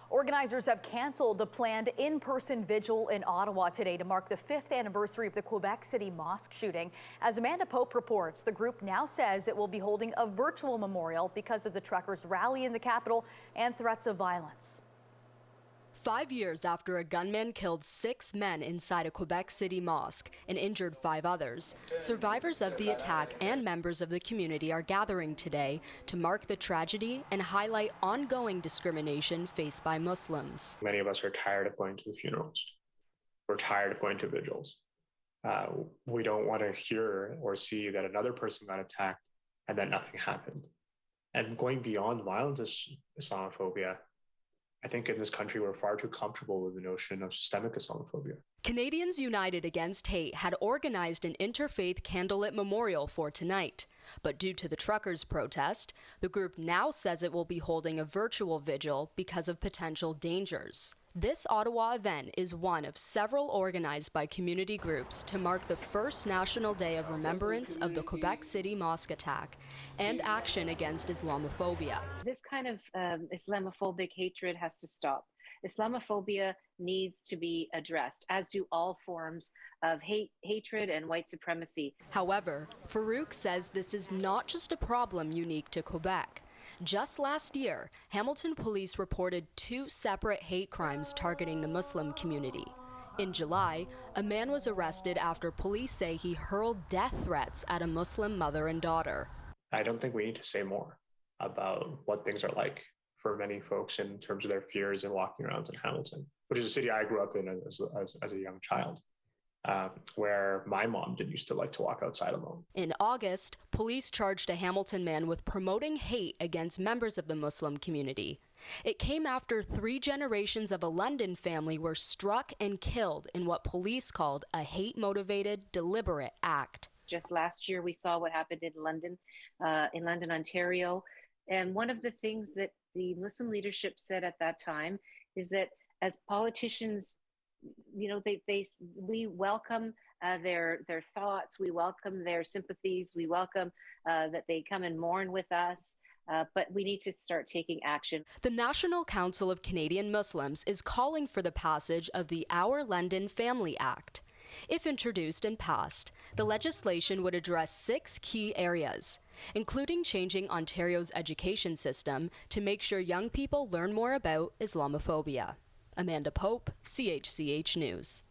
Organizers have canceled a planned in-person vigil in Ottawa today to mark the 5th anniversary of the Quebec City mosque shooting. As Amanda Pope reports, the group now says it will be holding a virtual memorial because of the truckers' rally in the capital and threats of violence. 5 years after a gunman killed 6 men inside a Quebec City mosque and injured 5 others, survivors of the attack and members of the community are gathering today to mark the tragedy and highlight ongoing discrimination faced by Muslims. Many of us are tired of going to the funerals. We're tired of going to vigils. We don't want to hear or see that another person got attacked and that nothing happened. And going beyond violent Islamophobia, I think in this country, we're far too comfortable with the notion of systemic Islamophobia. Canadians United Against Hate had organized an interfaith candlelit memorial for tonight. But due to the truckers' protest, the group now says it will be holding a virtual vigil because of potential dangers. This Ottawa event is one of several organized by community groups to mark the first National Day of Remembrance of the Quebec City mosque attack and action against Islamophobia. This kind of Islamophobic hatred has to stop. Islamophobia needs to be addressed, as do all forms of hatred and white supremacy. However, Farouk says this is not just a problem unique to Quebec. Just last year, Hamilton police reported 2 separate hate crimes targeting the Muslim community. In July, a man was arrested after police say he hurled death threats at a Muslim mother and daughter. I don't think we need to say more about what things are like for many folks in terms of their fears and walking around in Hamilton, which is a city I grew up in as a young child. Where my mom didn't used to like to walk outside alone. In August, police charged a Hamilton man with promoting hate against members of the Muslim community. It came after 3 generations of a London family were struck and killed in what police called a hate-motivated, deliberate act. Just last year, we saw what happened in London, Ontario. And one of the things that the Muslim leadership said at that time is that as politicians, you know, we welcome their thoughts, we welcome their sympathies, we welcome that they come and mourn with us, but we need to start taking action. The National Council of Canadian Muslims is calling for the passage of the Our London Family Act. If introduced and passed, the legislation would address 6 key areas, including changing Ontario's education system to make sure young people learn more about Islamophobia. Amanda Pope, CHCH News.